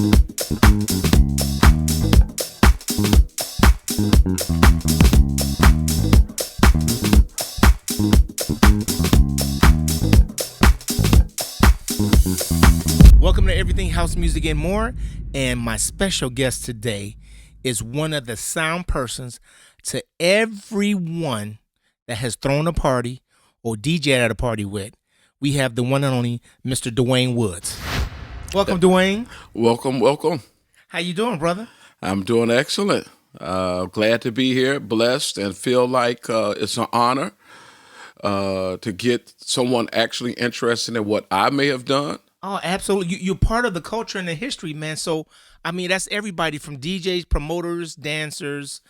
Welcome to Everything House Music and More, and my special guest today is one of the sound persons to everyone that has thrown a party or DJed at a party with. We have the one and only Mr. Dwayne Woods. Welcome, Dwayne. Welcome, welcome. How you doing, brother? I'm doing excellent. Glad to be here, blessed, and feel like it's an honor to get someone actually interested in what I may have done. Oh, absolutely. You're part of the culture and the history, man. So, I mean, that's everybody from DJs, promoters, dancers.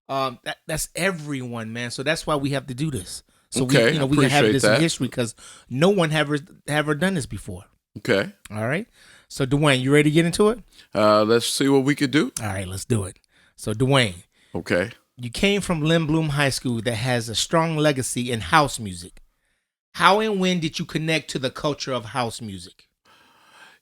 That's everyone, man. So that's why we have to do this. So Okay, we can have this that. in history because no one have ever done this before. Okay. All right. So, Dwayne, you ready to get into it? Let's see what we could do. All right, let's do it. So, Dwayne, Okay. you came from Lindblom High School that has a strong legacy in house music. How and when did you connect to the culture of house music?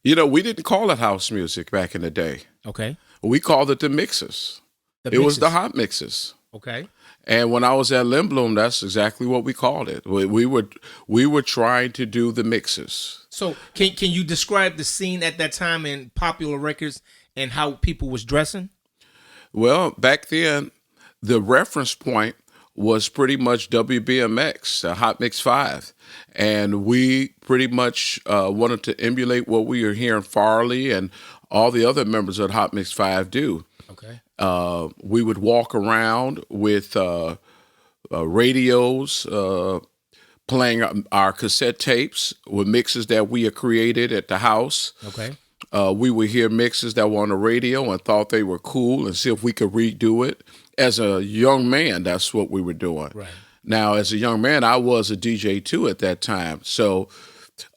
You know, we didn't call it house music back in the day. Okay. We called it the mixes. It was the hot mixes. Okay. And when I was at Lindblom, that's exactly what we called it. We were trying to do the mixes. So can you describe the scene at that time in popular records and how people was dressing? Well, back then, the reference point was pretty much WBMX, Hot Mix 5. And we pretty much wanted to emulate what we were hearing Farley and all the other members of Hot Mix 5 do. Okay. We would walk around with radios, playing our cassette tapes with mixes that we had created at the house. Okay. We would hear mixes that were on the radio and thought they were cool and see if we could redo it. As a young man, that's what we were doing. Right. Now, as a young man, I was a DJ too at that time. So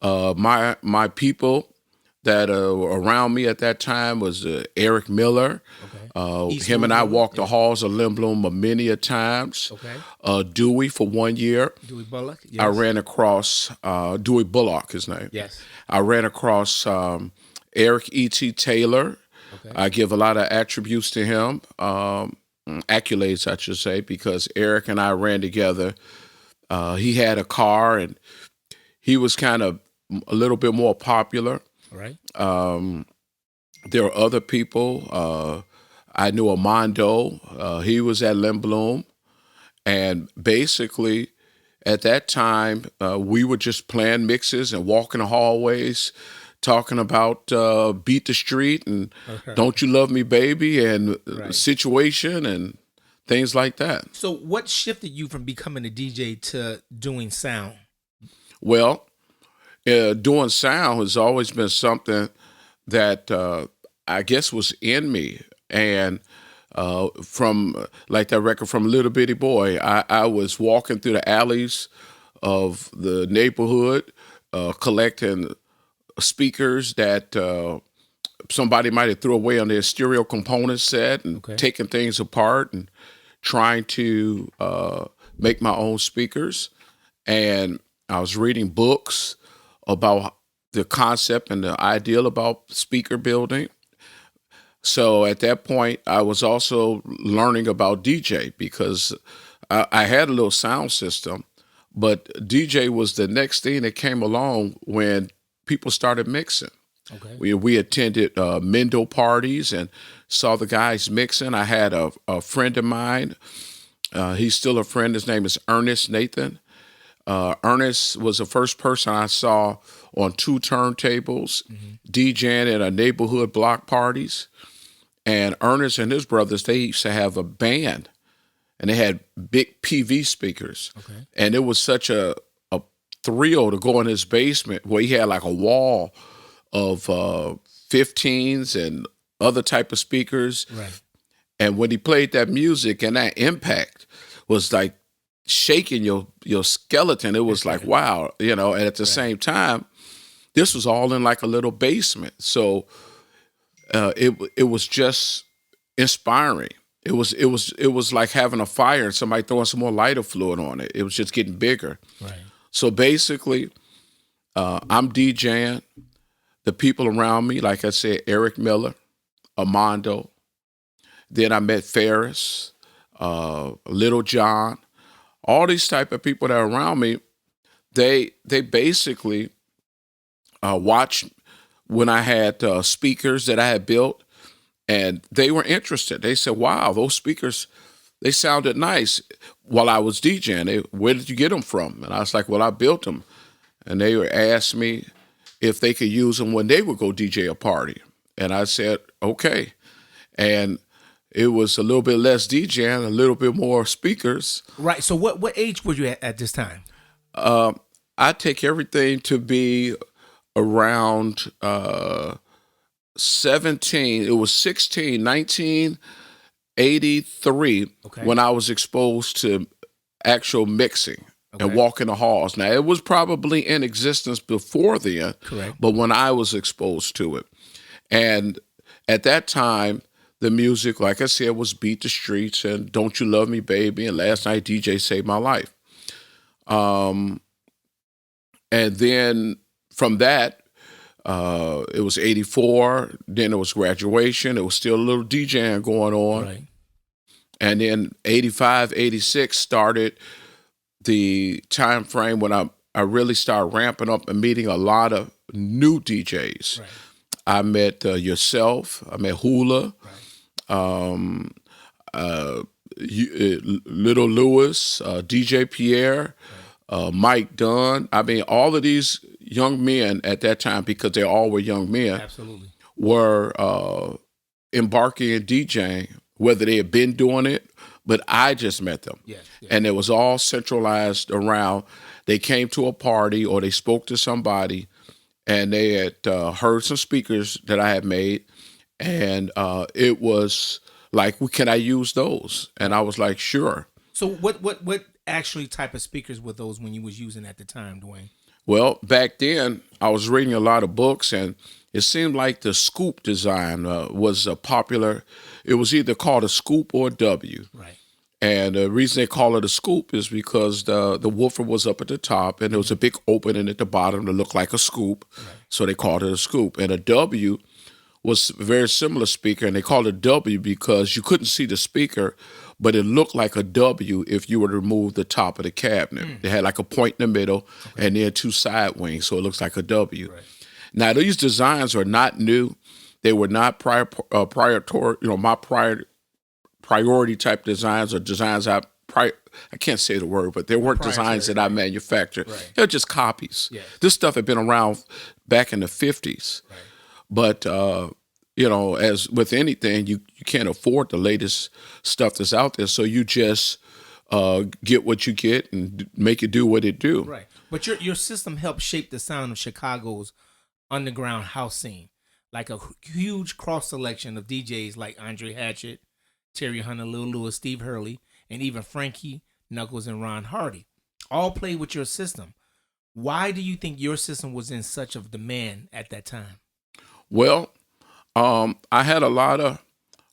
my people that were around me at that time was Eric Miller. Okay. Him and I walked the halls of Lindblom many a times. Okay. Dewey for 1 year. Dewey Bullock. Yes. I ran across Dewey Bullock, his name. Yes. I ran across Eric E.T. Taylor. Okay. I give a lot of attributes to him, accolades, I should say, because Eric and I ran together. He had a car, and he was kind of a little bit more popular. All right. There are other people. I knew Armando. He was at Lindblom. And basically, at that time, we were just playing mixes and walking the hallways, talking about Beat the Street and Don't You Love Me, Baby, and Situation and things like that. So what shifted you from becoming a DJ to doing sound? Well, doing sound has always been something that I guess was in me. And from like that record from Little Bitty Boy, I was walking through the alleys of the neighborhood, collecting speakers that somebody might have threw away on their stereo component set and taking things apart and trying to make my own speakers. And I was reading books about the concept and the ideal about speaker building. So at that point, I was also learning about DJ because I had a little sound system, but DJ was the next thing that came along when people started mixing. Okay. We attended Mendo parties and saw the guys mixing. I had a friend of mine. He's still a friend. His name is Ernest Nathan. Ernest was the first person I saw on 2 turntables, DJing at a neighborhood block parties. And Ernest and his brothers, they used to have a band, and they had big PV speakers. Okay. And it was such a thrill to go in his basement where he had like a wall of 15s and other type of speakers. Right. And when he played that music and that impact was like shaking your skeleton, it was like, wow, and at the same time, this was all in like a little basement. So it was just inspiring. It was like having a fire and somebody throwing some more lighter fluid on it. It was just getting bigger. Right. So basically, I'm DJing. The people around me, like I said, Eric Miller, Armando. Then I met Ferris, Little John, all these type of people that are around me. They basically watched when I had speakers that I had built, and they were interested. They said, "Wow, those speakers, they sounded nice." While I was DJing, where did you get them from? And I was like, "Well, I built them." And they were asked me if they could use them when they would go DJ a party, and I said, "Okay." And it was a little bit less DJing, a little bit more speakers. Right. So what age were you at this time? I take everything to be around 17. It was 16, 1983 Okay. when I was exposed to actual mixing and walking the halls. Now, it was probably in existence before then, Correct. but when I was exposed to it. And at that time, the music, like I said, was Beat the Streets and Don't You Love Me, Baby, and Last Night DJ Saved My Life. And then from that, it was 84. Then it was graduation. It was still a little DJing going on. Right. And then 85, 86 started the time frame when I really started ramping up and meeting a lot of new DJs. Right. I met yourself. I met Hula. Right. Little Lewis, DJ Pierre, Mike Dunn. I mean, all of these young men at that time, because they all were young men, Absolutely. were embarking in DJing, whether they had been doing it, but I just met them. Yes. Yes. And it was all centralized around, they came to a party or they spoke to somebody and they had heard some speakers that I had made. And it was like, well, can I use those? And I was like, sure. So what actually type of speakers were those when you was using at the time, Dwayne? Well, back then I was reading a lot of books, and it seemed like the scoop design was popular. It was either called a scoop or a W. Right. And the reason they call it a scoop is because the woofer was up at the top, and there was a big opening at the bottom that looked like a scoop. Right. So they called it a scoop. And a W was a very similar speaker, and they called it W because you couldn't see the speaker, but it looked like a W if you were to remove the top of the cabinet. They had like a point in the middle and then two side wings, so it looks like a W. Right. Now, these designs are not new. They were not my priority type designs or designs I can't say the word, but they weren't designs that I manufactured. Right. They're just copies. Yeah. This stuff had been around back in the 50s. Right. But, as with anything, you can't afford the latest stuff that's out there. So you just get what you get and make it do what it do. Right. But your system helped shape the sound of Chicago's underground house scene. Like a huge cross selection of DJs like Andre Hatchett, Terry Hunter, Lil Lewis, Steve Hurley, and even Frankie Knuckles and Ron Hardy all played with your system. Why do you think your system was in such of demand at that time? Well, I had a lot of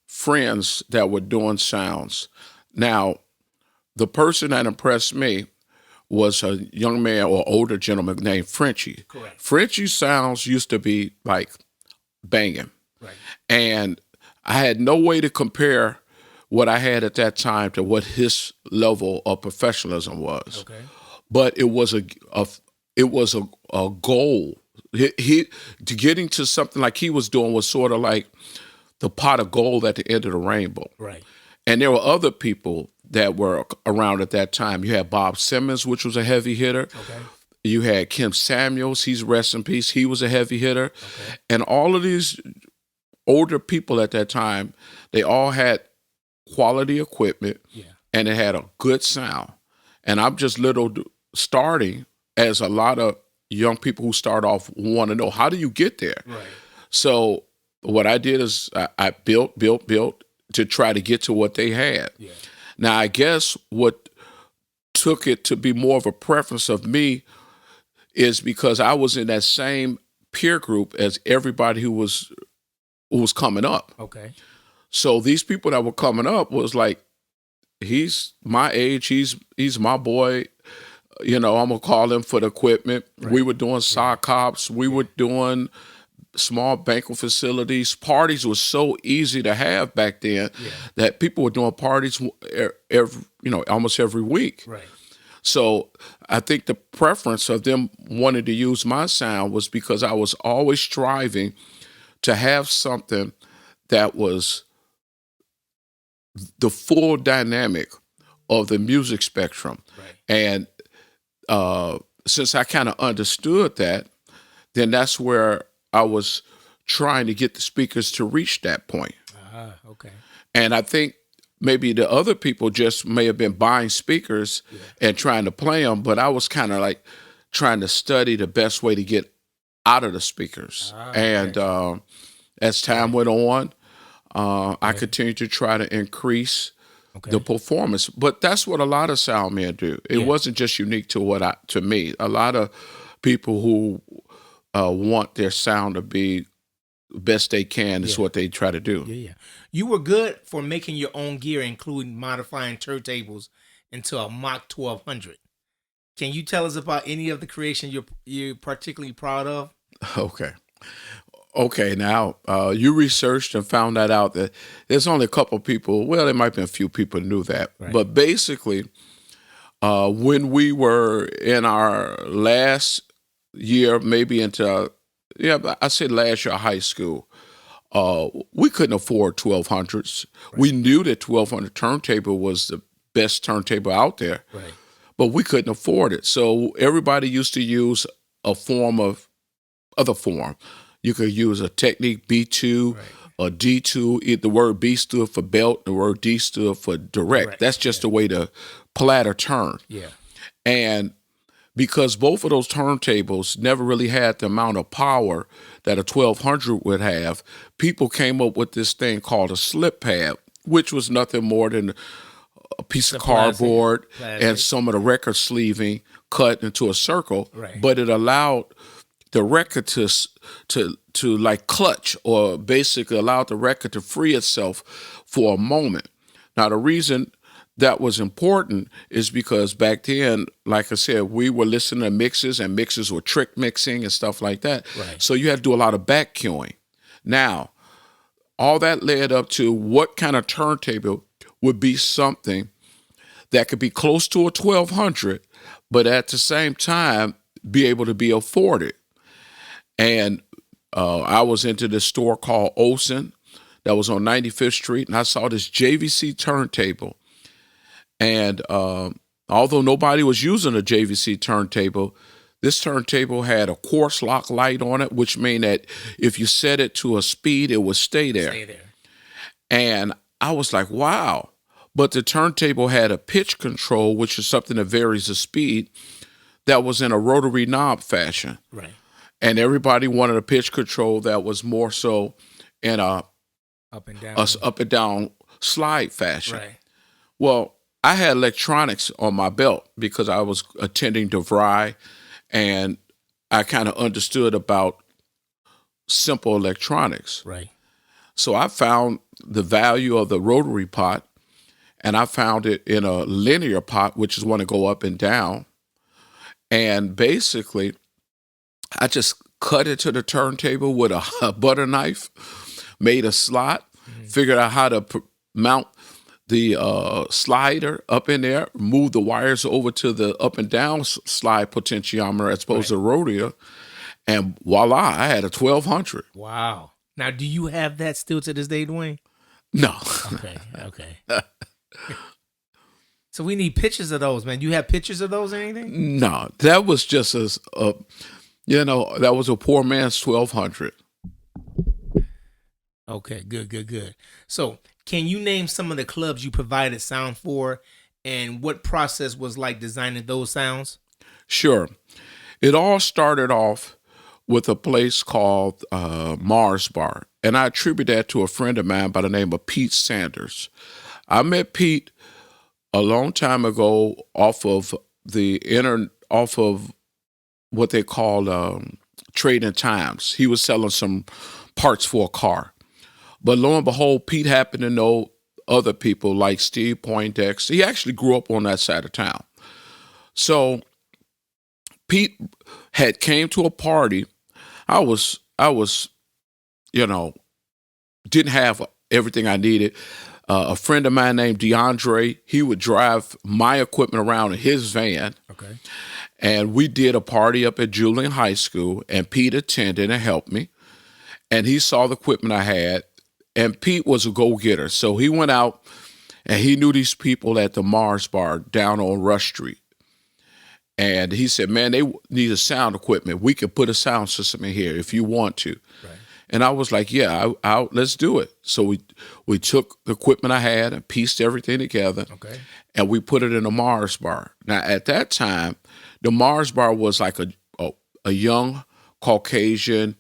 friends that were doing sounds. Now, the person that impressed me was a young man or older gentleman named Frenchie. Correct. Frenchie's sounds used to be like banging. Right. And I had no way to compare what I had at that time to what his level of professionalism was. Okay. But it was a goal. He to getting to something like he was doing was sort of like the pot of gold at the end of the rainbow. Right. And there were other people that were around at that time. You had Bob Simmons, which was a heavy hitter. Okay. You had Kim Samuels. He's rest in peace. He was a heavy hitter. Okay. And all of these older people at that time, they all had quality equipment, and it had a good sound. And I'm just starting, as a lot of young people who start off want to know, how do you get there? Right. So what I did is I built to try to get to what they had. Yeah. Now, I guess what took it to be more of a preference of me is because I was in that same peer group as everybody who was coming up. Okay. So these people that were coming up was like, he's my age, he's my boy. I'm gonna call him for the equipment. Right. We were doing sock hops, we were doing small banquet facilities. Parties were so easy to have back then that people were doing parties almost every week. Right. So I think the preference of them wanting to use my sound was because I was always striving to have something that was the full dynamic of the music spectrum. Right. And since I kind of understood that, then that's where I was trying to get the speakers to reach that point. Okay. And I think maybe the other people just may have been buying speakers and trying to play them, but I was kind of like trying to study the best way to get out of the speakers. And as time went on, I continued to try to increase the performance. But that's what a lot of sound men do. It wasn't just unique to me. A lot of people who want their sound to be the best they can is what they try to do. Yeah. You were good for making your own gear, including modifying turntables into a Mach 1200. Can you tell us about any of the creation you're particularly proud of? Okay, now you researched and found that out that there's only a couple people, well, there might be a few people who knew that. Right. But basically, when we were in our last year, maybe into, I said last year of high school, we couldn't afford 1200s. Right. We knew that 1200 turntable was the best turntable out there, but we couldn't afford it. So everybody used to use a other form. You could use a Technique B2, a D2. The word B stood for belt. The word D stood for direct. That's just the way the platter turned. Yeah. And because both of those turntables never really had the amount of power that a 1200 would have, people came up with this thing called a slip pad, which was nothing more than a piece of cardboard and some of the record sleeving cut into a circle. Right. But it allowed the record to like clutch, or basically allowed the record to free itself for a moment. Now, the reason that was important is because back then, like I said, we were listening to mixes, and mixes were trick mixing and stuff like that. Right. So you had to do a lot of back cueing. Now, all that led up to what kind of turntable would be something that could be close to a 1200, but at the same time be able to be afforded. And I was into this store called Olsen that was on 95th Street, and I saw this JVC turntable. And although nobody was using a JVC turntable, this turntable had a quartz lock light on it, which means that if you set it to a speed, it would stay there. And I was like, wow. But the turntable had a pitch control, which is something that varies the speed, that was in a rotary knob fashion. Right. And everybody wanted a pitch control that was more so in a up and down slide fashion. Right. Well, I had electronics on my belt because I was attending DeVry, and I kind of understood about simple electronics. Right. So I found the value of the rotary pot, and I found it in a linear pot, which is one to go up and down. And basically, I just cut it to the turntable with a butter knife, made a slot, figured out how to mount the slider up in there, move the wires over to the up and down slide potentiometer as opposed to the rotary, and voila, I had a 1200. Wow. Now, do you have that still to this day, Dwayne? No. Okay. So we need pictures of those, man. Do you have pictures of those or anything? No, that was just that was a poor man's 1200. Okay, good. So can you name some of the clubs you provided sound for, and what process was like designing those sounds? Sure. It all started off with a place called Mars Bar, and I attribute that to a friend of mine by the name of Pete Sanders. I met Pete a long time ago off of what they call Trading Times. He was selling some parts for a car. But lo and behold, Pete happened to know other people like Steve Poindexter. He actually grew up on that side of town. So Pete had came to a party. I was didn't have everything I needed. A friend of mine named DeAndre, he would drive my equipment around in his van. Okay. And we did a party up at Julian High School, and Pete attended and helped me. And he saw the equipment I had, and Pete was a go-getter. So he went out, and he knew these people at the Mars Bar down on Rush Street. And he said, man, they need a sound equipment. We could put a sound system in here if you want to. Right. And I was like, yeah, let's do it. So we took the equipment I had and pieced everything together. Okay. And we put it in a Mars Bar. Now, at that time, the Mars Bar was like a young Caucasian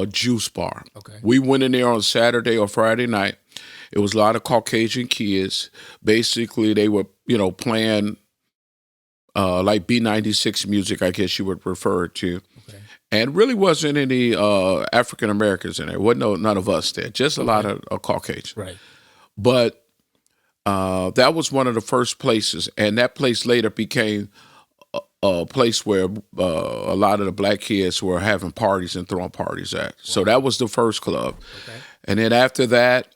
juice bar. Okay. We went in there on Saturday or Friday night. It was a lot of Caucasian kids. Basically, they were, playing like B96 music, I guess you would refer it to. Okay. And really wasn't any African Americans in there. Wasn't none of us there. Just a lot of Caucasians. Right. But that was one of the first places, and that place later became a place where a lot of the black kids were having parties and throwing parties at. Wow. So that was the first club. Okay. And then after that,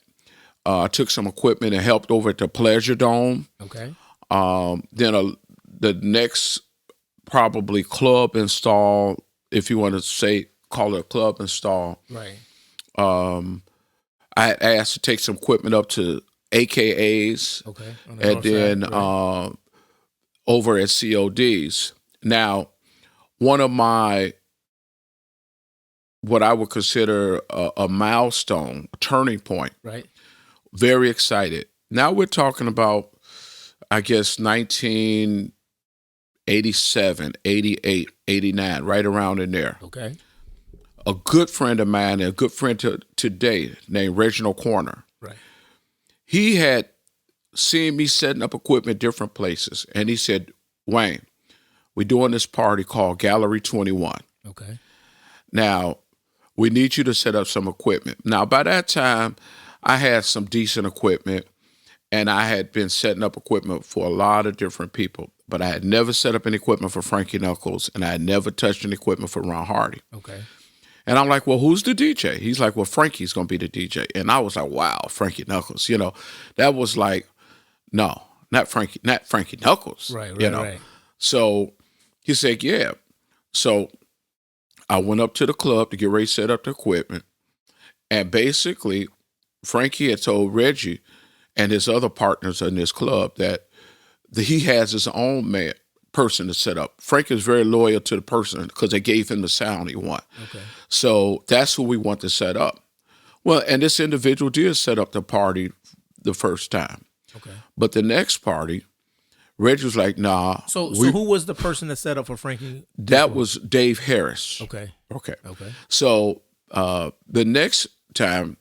I took some equipment and helped over at the Pleasure Dome. Okay. Then the next probably club install, if you want to call it a club install. Right. I had asked to take some equipment up to AKAs. Okay. And then right. Over at CODs. Now, one of what I would consider a milestone, a turning point. Right. Very excited. Now we're talking about, I guess, 1987, 88, 89, right around in there. Okay. A good friend of mine, and a good friend today, named Reginald Corner. Right. He had seen me setting up equipment different places, and he said, Wayne, we're doing this party called Gallery 21. Okay. Now, we need you to set up some equipment. Now, by that time, I had some decent equipment, and I had been setting up equipment for a lot of different people, but I had never set up any equipment for Frankie Knuckles, and I had never touched any equipment for Ron Hardy. Okay. And I'm like, well, who's the DJ? He's like, well, Frankie's going to be the DJ. And I was like, wow, Frankie Knuckles. That was like, no, not Frankie Knuckles. Right, right. So he said, yeah. So I went up to the club to get ready to set up the equipment. And basically, Frankie had told Reggie and his other partners in this club that he has his own person to set up. Frank is very loyal to the person because they gave him the sound he wanted. Okay. So that's who we want to set up. Well, and this individual did set up the party the first time. Okay. But the next party, Reggie was like, nah. So who was the person that set up for Frankie? That was Dave Harris. Okay. So the next time,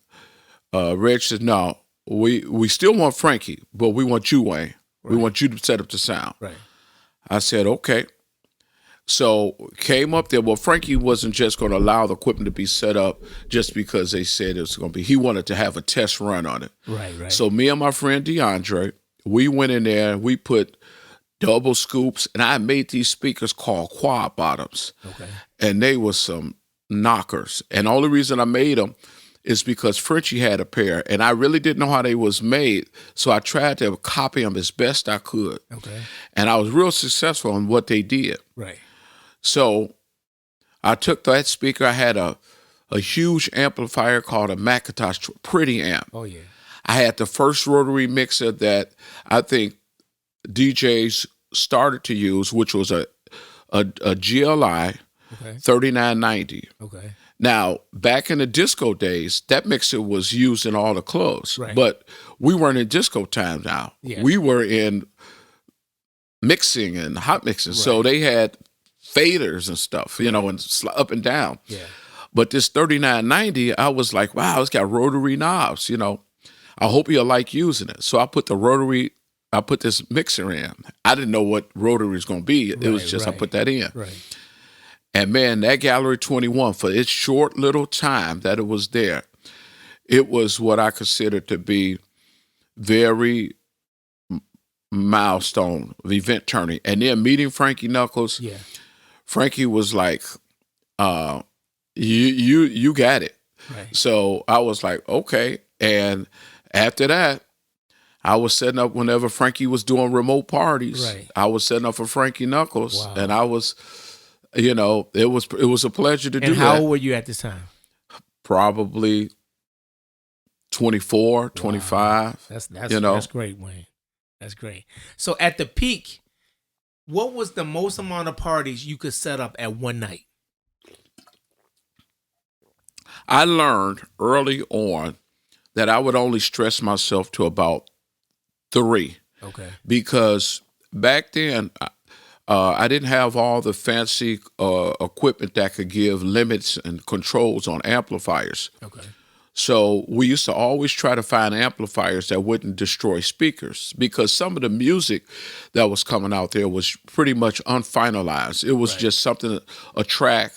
Reg said, no, we still want Frankie, but we want you, Wayne. Right. We want you to set up the sound. Right. I said, okay. So came up there. Well, Frankie wasn't just going to allow the equipment to be set up just because they said it was going to be. He wanted to have a test run on it. Right. So me and my friend DeAndre, we went in there and we put double scoops, and I made these speakers called quad bottoms. Okay. And they were some knockers. And the only reason I made them is because Frenchie had a pair, and I really didn't know how they was made, so I tried to copy them as best I could. Okay. And I was real successful in what they did. Right. So I took that speaker. I had a huge amplifier called a Macintosh Pretty Amp. Oh, yeah. I had the first rotary mixer that I think DJs started to use, which was a GLI 3990. Okay. Now, back in the disco days, that mixer was used in all the clubs. Right. But we weren't in disco time now. Yeah. We were in mixing and hot mixing. Right. So they had faders and stuff, and up and down. Yeah. But this 3990, I was like, wow, it's got rotary knobs, I hope you'll like using it. So I put this mixer in. I didn't know what rotary was going to be. It was just, I put that in. Right. And man, that Gallery 21, for its short little time that it was there, it was what I consider to be very milestone event turning. And then meeting Frankie Knuckles, Frankie was like, you got it. Right. So I was like, okay. And after that, I was setting up whenever Frankie was doing remote parties. Right. I was setting up for Frankie Knuckles, Wow. and I was, it was a pleasure to do And how that. old were you at this time? Probably 24, 25. That's great, Wayne. That's great. So at the peak, what was the most amount of parties you could set up at one night? I learned early on that I would only stress myself to about 3. Okay. Because back then, I didn't have all the fancy equipment that could give limits and controls on amplifiers. Okay. So we used to always try to find amplifiers that wouldn't destroy speakers, because some of the music that was coming out there was pretty much unfinalized. It was just something, a track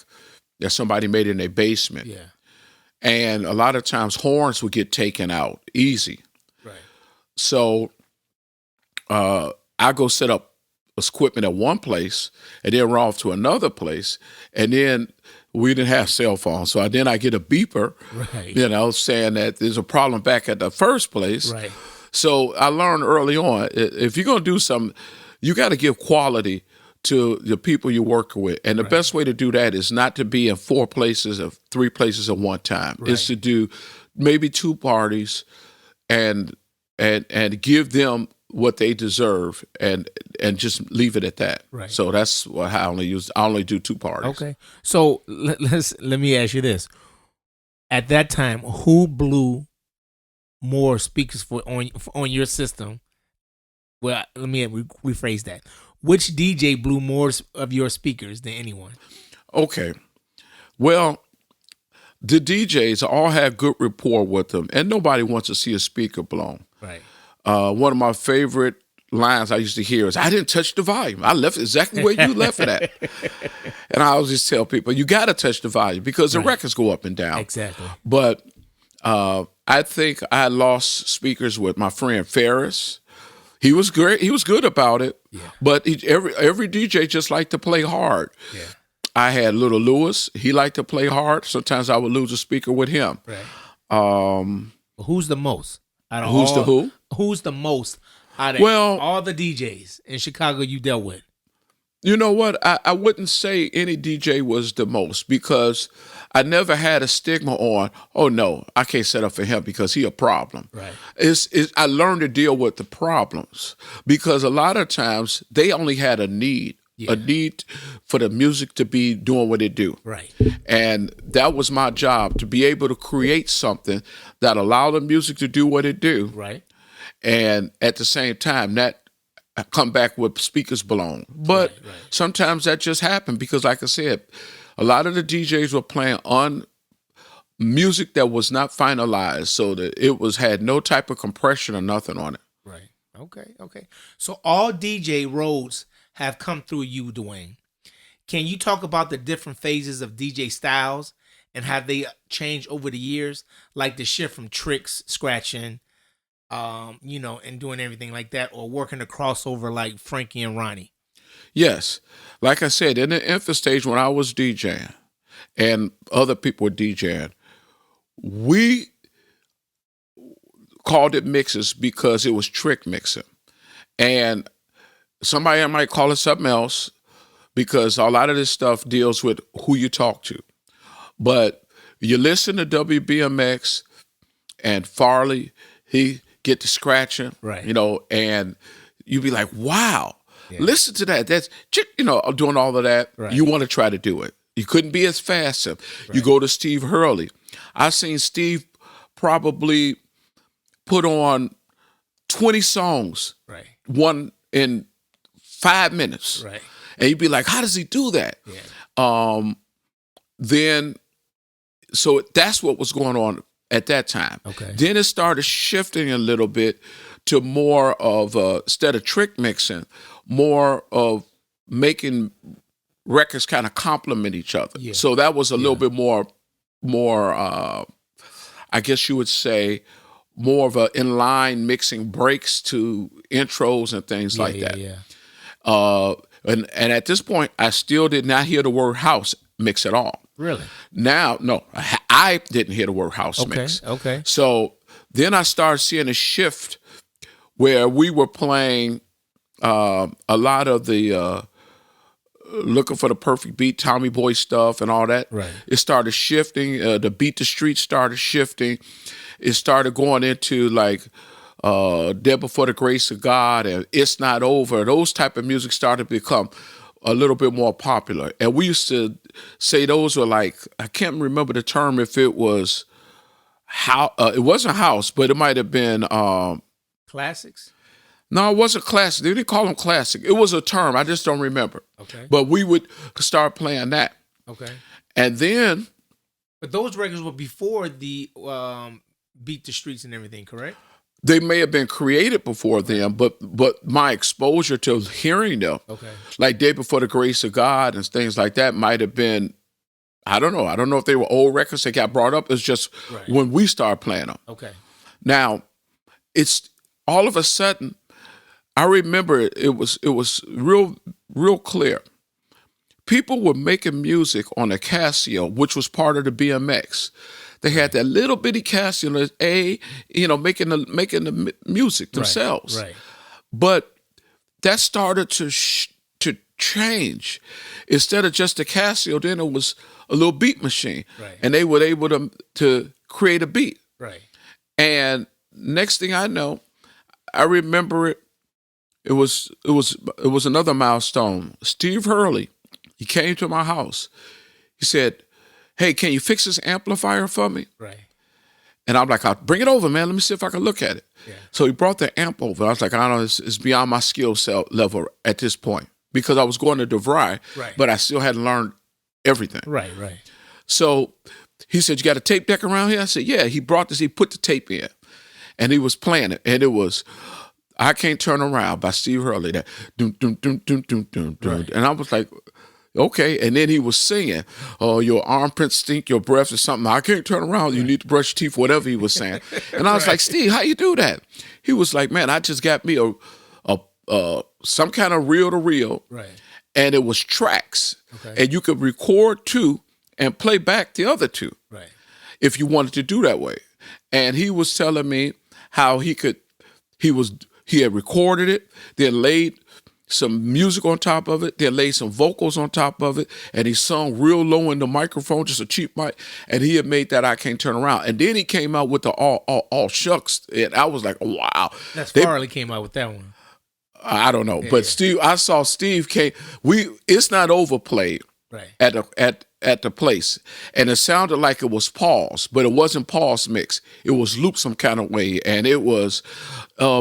that somebody made in their basement. Yeah. And a lot of times horns would get taken out easy. Right. So I go set up equipment at one place and then run off to another place. And then we didn't have cell phones. So then I get a beeper, Right. saying that there's a problem back at the first place. Right. So I learned early on, if you're going to do something, you got to give quality to the people you're working with. And the best way to do that is not to be in 4 places or 3 places at one time. Right. It's to do maybe 2 parties and give them what they deserve and just leave it at that. Right. So that's what I only do 2 parties. Okay. So let me ask you this. At that time, who blew more speakers on your system? Well, let me rephrase that. Which DJ blew more of your speakers than anyone? Okay. Well, the DJs all have good rapport with them, and nobody wants to see a speaker blown. Right. One of my favorite lines I used to hear is, "I didn't touch the volume. I left it exactly where you left it at." And I always just tell people, you got to touch the volume because the records go up and down. Exactly. But I think I lost speakers with my friend Ferris. He was great. He was good about it. Yeah. But every DJ just liked to play hard. Yeah. I had Little Lewis. He liked to play hard. Sometimes I would lose a speaker with him. Right. Who's the most? Out of Who's the who? Who's the most out of all the DJs in Chicago you dealt with? You know what? I wouldn't say any DJ was the most, because I never had a stigma on, oh, no, I can't set up for him because he a problem. Right. I learned to deal with the problems, because a lot of times they only had a need for the music to be doing what it do. Right. And that was my job, to be able to create something that allowed the music to do what it do. Right. And at the same time, that come back with speakers blown. But sometimes that just happened because, like I said, a lot of the DJs were playing on music that was not finalized, so that it had no type of compression or nothing on it. Right. Okay. So all DJ roads have come through you, Dwayne. Can you talk about the different phases of DJ styles and how they changed over the years, like the shift from tricks, scratching, and doing everything like that, or working the crossover like Frankie and Ronnie? Yes. Like I said, in the infant stage when I was DJing and other people were DJing, we called it mixes because it was trick mixing. And somebody might call it something else, because a lot of this stuff deals with who you talk to. But you listen to WBMX and Farley, he get to scratching, right? And you be like, wow, listen to that. That's, doing all of that. Right. You want to try to do it. You couldn't be as fast. Right. You go to Steve Hurley. I've seen Steve probably put on 20 songs, right, one in 5 minutes. Right. And you'd be like, how does he do that? Yeah. So that's what was going on at that time. Okay. Then it started shifting a little bit to more of, instead of trick mixing, more of making records kind of complement each other. Yeah. So that was a little bit more, I guess you would say, more of a inline mixing breaks to intros and things like that. Yeah. And at this point, I still did not hear the word house mix at all. Really? Now, no, I didn't hear the word house mix. Okay. So then I started seeing a shift where we were playing a lot of the looking for the perfect beat, Tommy Boy stuff and all that. Right. It started shifting. The Beat the Street started shifting. It started going into like Dead Before the Grace of God and It's Not Over. Those type of music started to become a little bit more popular. And we used to say those were like, I can't remember the term if it was how it wasn't house, but it might have been classics. No, it wasn't classic. They didn't call them classic. It was a term. I just don't remember. Okay. But we would start playing that. Okay. And then, but those records were before the Beat the Streets and everything, correct? they may have been created before then, but my exposure to hearing them, Okay. like Day Before the Grace of God and things like that, might have been, I don't know. I don't know if they were old records that got brought up. It's just when we started playing them. Okay. Now, it's all of a sudden, I remember it was real clear. People were making music on a Casio, which was part of the BMX. They had that little bitty Casio, making the music themselves. Right. But that started to change. Instead of just a Casio, then it was a little beat machine, Right. and they were able to create a beat. Right. And next thing I know, I remember it. It was another milestone. Steve Hurley, he came to my house. He said, "Hey, can you fix this amplifier for me?" Right. And I'm like, "I'll bring it over, man. Let me see if I can look at it." Yeah. So he brought the amp over. I was like, "I don't know, it's beyond my skill set level at this point," because I was going to DeVry, Right. but I still hadn't learned everything. Right. So he said, "You got a tape deck around here?" I said, "Yeah." He brought this. He put the tape in, and he was playing it, and it was "I Can't Turn Around" by Steve Hurley. That doom, doom, doom, doom, doom, doom, doom. Right. And I was like, okay. And then he was singing, "Oh, your armpits stink, your breath is something. I can't turn around. You need to brush your teeth," whatever he was saying. And I was like, "Steve, how you do that?" He was like, "Man, I just got me a some kind of reel to reel, Right. and it was tracks, Okay. and you could record two and play back the other two Right. if you wanted to do that way." And he was telling me how he had recorded it, then laid some music on top of it, then laid some vocals on top of it, and he sung real low in the microphone, just a cheap mic, and he had made that "I Can't Turn Around." And then he came out with the all shucks, and I was like, wow. That's Farley came out with that one. I don't know, but Steve, I saw Steve came. It's Not Overplayed Right. at the place, and it sounded like it was Paul's, but it wasn't Paul's mix. It was looped some kind of way, and it was,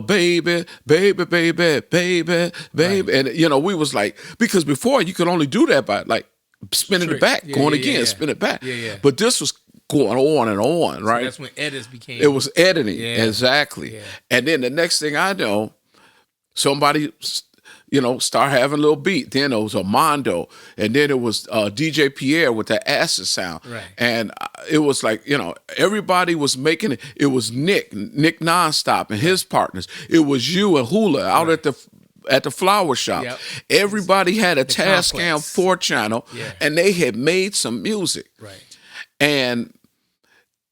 baby, baby, baby, baby, baby, and we was like, because before you could only do that by like spinning it back, going again, spin it back. Yeah. But this was going on and on, right? So that's when edits became. It was editing, Yeah. exactly. Yeah. And then the next thing I know, somebody, start having a little beat. Then it was a Mondo, and then it was DJ Pierre with that acid sound. Right. And it was like, everybody was making it. It was Nick Nonstop and his partners. It was you and Hula out at the flower shop. Yep. Everybody had a Tascam complex. 4-channel, and they had made some music. Right. And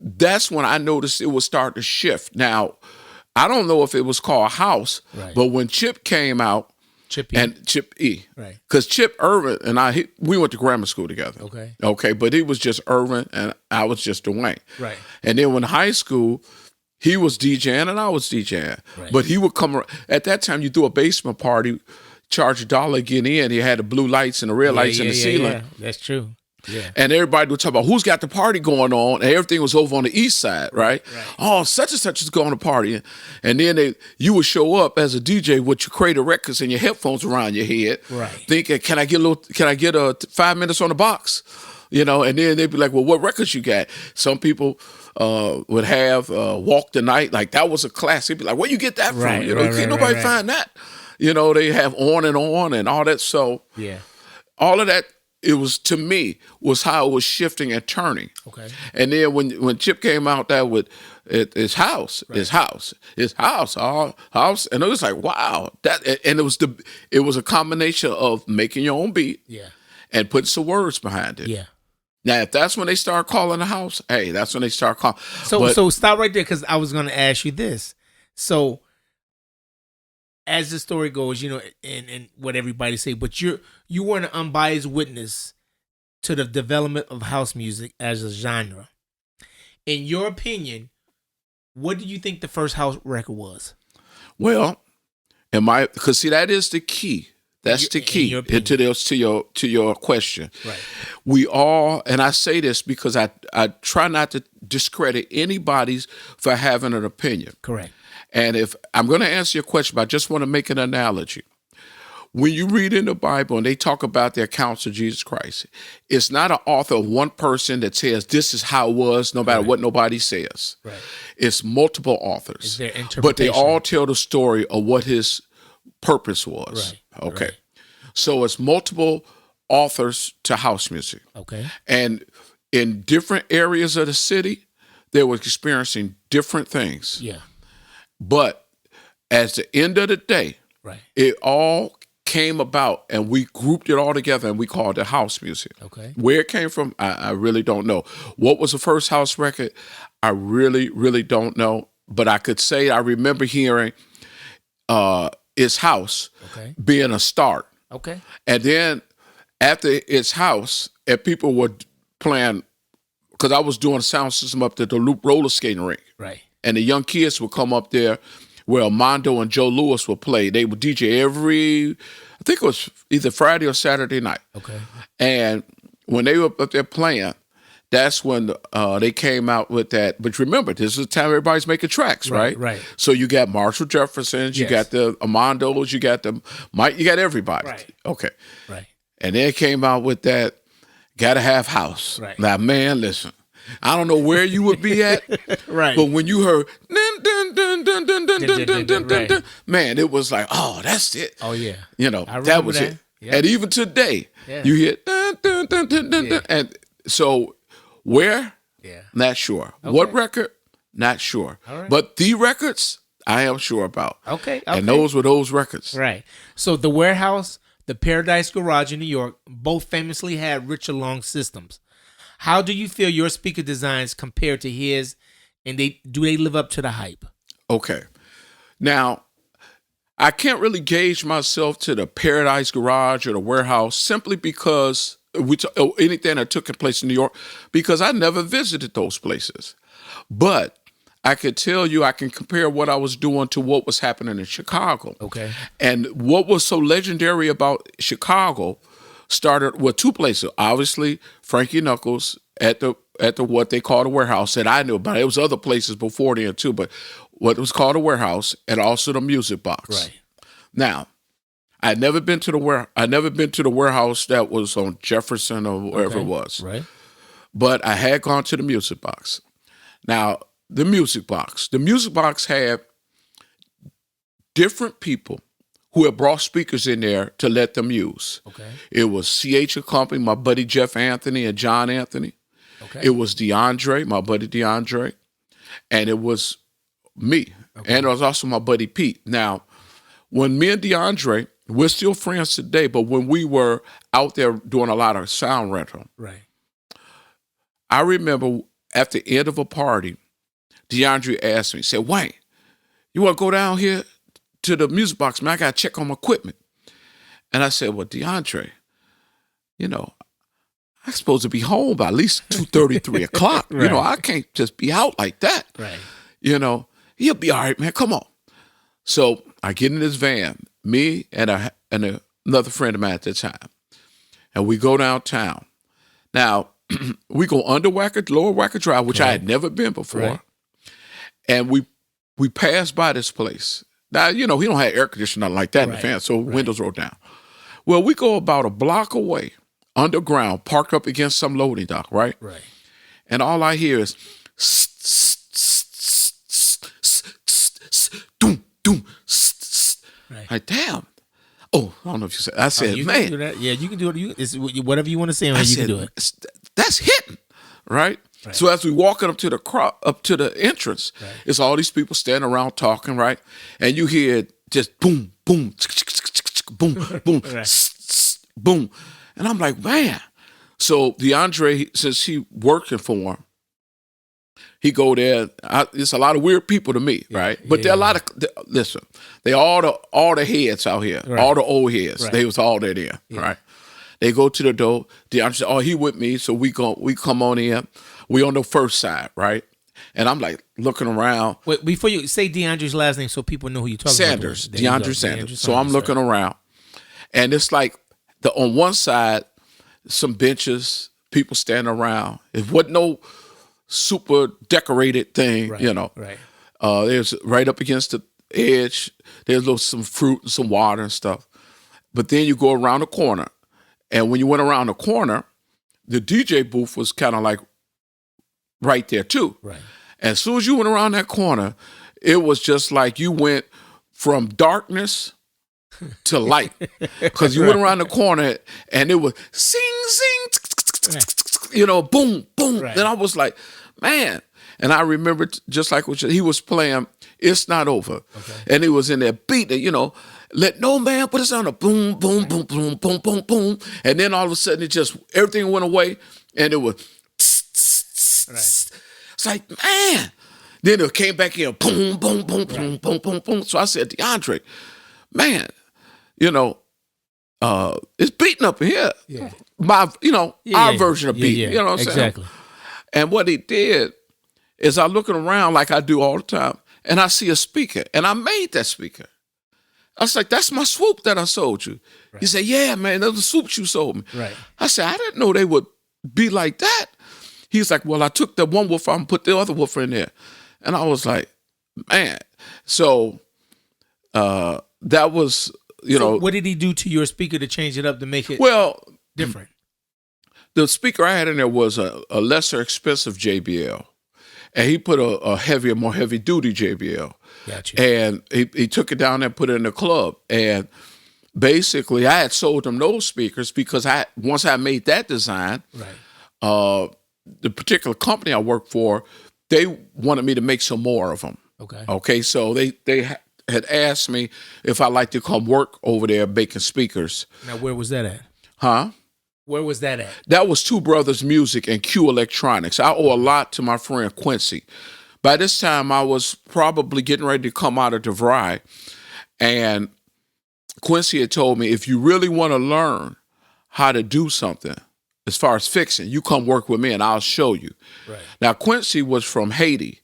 that's when I noticed it was starting to shift. Now, I don't know if it was called house, Right. but when Chip came out, Chip E. and Chip E, Right. because Chip Irvin and we went to grammar school together. Okay. But he was just Irvin and I was just Dwayne. Right. And then when high school, he was DJing and I was DJing. Right. But he would come at that time. You threw a basement party, charge $1 to get in. You had the blue lights and the red lights in the ceiling. Yeah. That's true. Yeah. And everybody would talk about who's got the party going on, and everything was over on the east side, right? Right. Oh, such and such is going to party, and then you would show up as a DJ with your Crater records and your headphones around your head, Right. thinking, Can I get 5 minutes on the box, and then they'd be like, well, what records you got? Some people would have Walk the Night, like that was a classic. They'd be like, where you get that from? Right, Can't nobody find that. They have On and all that. So Yeah. all of that. It was, to me, was how it was shifting and turning. Okay. And then when Chip came out there with his house, his house, all house, and it was like, wow, and it was a combination of making your own beat, Yeah. and putting some words behind it. Yeah. Now, if that's when they start calling the house, hey, that's when they start calling. So stop right there, because I was going to ask you this. So as the story goes, and what everybody say, but you were an unbiased witness to the development of house music as a genre. In your opinion, what do you think the first house record was? Well, because see, that is the key. That's the key to your question. Right. We all, and I say this because I try not to discredit anybody's for having an opinion. Correct. And if I'm going to answer your question, but I just want to make an analogy. When you read in the Bible and they talk about the accounts of Jesus Christ, it's not an author of one person that says this is how it was, no matter what nobody says. Right. It's multiple authors. It's their interpretation. But they all tell the story of what his purpose was. Right. Okay. Right. So it's multiple authors to house music. Okay. And in different areas of the city, they were experiencing different things. Yeah. But at the end of the day, right, it all came about and we grouped it all together and we called it house music. Okay. Where it came from, I really don't know. What was the first house record? I really, really don't know. But I could say I remember hearing It's House being a start. Okay. And then after It's House, and people were playing, because I was doing a sound system up at the Loop roller skating rink. Right. And the young kids would come up there where Armando and Joe Lewis would play. They would DJ I think it was either Friday or Saturday night. Okay. And when they were up there playing, that's when they came out with that. But remember, this is the time everybody's making tracks, right? Right. So you got Marshall Jeffersons, you got the Armandos, you got the Mike, you got everybody. Right. Okay. Right. And they came out with that, Gotta Have House. Right. Now, man, listen. I don't know where you would be at, right? But when you heard dun, dun, dun, dun, dun, dun, dun, dun, dun, dun, dun, man, it was like, oh, that's it. Oh yeah, that was it. Yep. And even today, you hear dun, dun, dun, dun, dun, dun, and so where? Yeah, not sure. Okay. What record? Not sure. All right. But the records, I am sure about. Okay. And those were those records. Right. So the Warehouse, the Paradise Garage in New York, both famously had Richard Long systems. How do you feel your speaker designs compare to his, and do they live up to the hype? Okay. Now, I can't really gauge myself to the Paradise Garage or the Warehouse simply because anything that took place in New York, because I never visited those places. But I could tell you, I can compare what I was doing to what was happening in Chicago. Okay. And what was so legendary about Chicago started with two places. Obviously, Frankie Knuckles at the what they call the Warehouse that I knew about. It was other places before then too, but what was called a Warehouse, and also the Music Box. Right. Now, I'd never been to the Warehouse that was on Jefferson or wherever it was. Right. But I had gone to the Music Box. Now, the Music Box had different people who had brought speakers in there to let them use. Okay. It was C.H. Company, my buddy Jeff Anthony and John Anthony. Okay. It was DeAndre, my buddy DeAndre. And it was me. Okay. And it was also my buddy Pete. Now, when me and DeAndre, we're still friends today, but when we were out there doing a lot of sound rental, right, I remember at the end of a party, DeAndre asked me, said, Wayne, you want to go down here to the Music Box, man? I got to check on my equipment. And I said, well, DeAndre, I'm supposed to be home by at least 2:30, 3 o'clock. Right. I can't just be out like that. Right. He'll be all right, man. Come on. So I get in this van, me and another friend of mine at the time, and we go downtown. Now, we go under Lower Wacker Drive, which I had never been before. Right. And we pass by this place. Now, he don't have air conditioning like that in the van, so windows roll down. Well, we go about a block away, underground, parked up against some loading dock, right? Right. And all I hear is doom, doom, right. Like, damn. Oh, I don't know if you said. I said, you man. Can do that. Yeah, you can do it. It's whatever you want to say, you can do it. That's hitting, right? So as we walking up to the entrance, it's all these people standing around talking, right? And you hear just boom, boom, boom, boom, boom. And I'm like, man. So DeAndre, since he working for him, he go there. It's a lot of weird people to me, right? But there are a lot of listen. They all the heads out here, all the old heads. They was all there, right? They go to the door. DeAndre said, "Oh, he with me." So we come on in. We on the first side, right? And I'm like looking around. Wait, before you say DeAndre's last name, so people know who you're talking Sanders, about. DeAndre Sanders. So I'm looking around, and it's like on one side, some benches, people standing around. It wasn't no super decorated thing, you know. Right. There's right up against the edge. There's some fruit and some water and stuff. But then you go around the corner, and when you went around the corner, the DJ booth was kind of like right there too. Right. And as soon as you went around that corner, it was just like you went from darkness to light, because you went around the corner and it was sing, sing, you know, boom, boom. Then I was like, man. And I remember just like what he was playing, "It's Not Over." And he was in there beating, you know, "Let no man put us on a boom, boom, boom, boom, boom, boom, boom." And then all of a sudden everything went away and it was It's like, man. Then it came back in, boom, boom, boom, boom, boom, boom, boom. So I said, DeAndre, man, you know, it's beating up in here. Our version of beating. You know what I'm saying? Exactly. And what he did is I looking around like I do all the time, and I see a speaker, and I made that speaker. I was like, "That's my swoop that I sold you." He said, "Yeah, man, those are the swoops you sold me." Right. I said, "I didn't know they would be like that." He's like, "Well, I took the one woofer and put the other woofer in there." And I was like, man. So that was, you know. What did he do to your speaker to change it up to make it different? The speaker I had in there was a lesser expensive JBL. And he put a heavier, more heavy-duty JBL. Gotcha. And he took it down there and put it in the club. And basically, I had sold him those speakers because once I made that design, the particular company I worked for, they wanted me to make some more of them. Okay. So they had asked me if I'd like to come work over there making speakers. Now, where was that at? Huh? Where was that at? That was Two Brothers Music and Q Electronics. I owe a lot to my friend Quincy. By this time, I was probably getting ready to come out of DeVry, and Quincy had told me, if you really want to learn how to do something, as far as fixing, you come work with me and I'll show you. Right. Now, Quincy was from Haiti,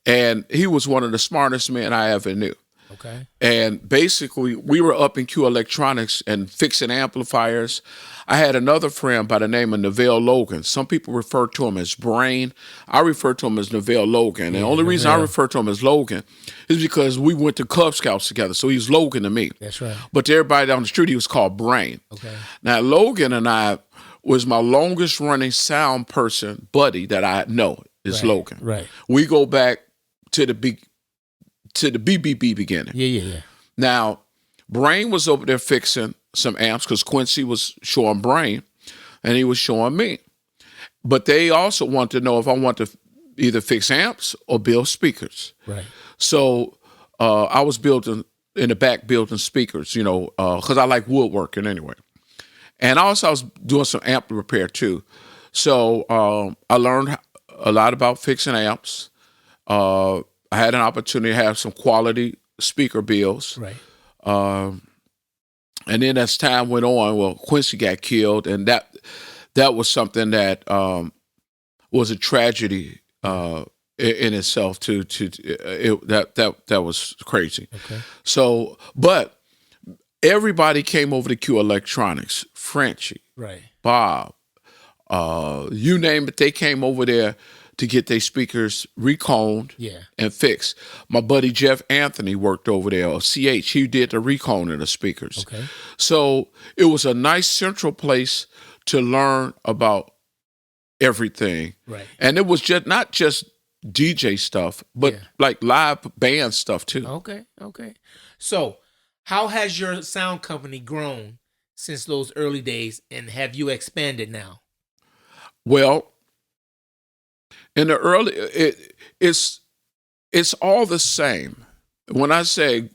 and he was one of the smartest men I ever knew. Okay. And basically, we were up in Q Electronics and fixing amplifiers. I had another friend by the name of Neville Logan. Some people refer to him as Brain. I refer to him as Neville Logan. And the only reason I refer to him as Logan is because we went to Cub Scouts together. So he's Logan to me. That's right. But to everybody down the street, he was called Brain. Okay. Now, Logan and I was my longest running sound person buddy that I know is Logan. Right. We go back to the BBB beginning. Yeah. Now, Brain was over there fixing some amps because Quincy was showing Brain and he was showing me. But they also wanted to know if I want to either fix amps or build speakers. Right. So I was building in the back, building speakers, you know, because I like woodworking anyway. And also I was doing some amp repair too. So I learned a lot about fixing amps. I had an opportunity to have some quality speaker builds. Right. And then as time went on, well, Quincy got killed, and that was something that was a tragedy in itself. That was crazy. Okay. So, but everybody came over to Q Electronics, Frenchie, right, Bob, you name it, they came over there to get their speakers reconed and fixed. My buddy Jeff Anthony worked over there, or CH. He did the reconing of the speakers. Okay. So it was a nice central place to learn about everything. Right. And it was just not just DJ stuff, but like live band stuff too. Okay. So how has your sound company grown since those early days, and have you expanded now? Well, in the early, it's all the same. When I say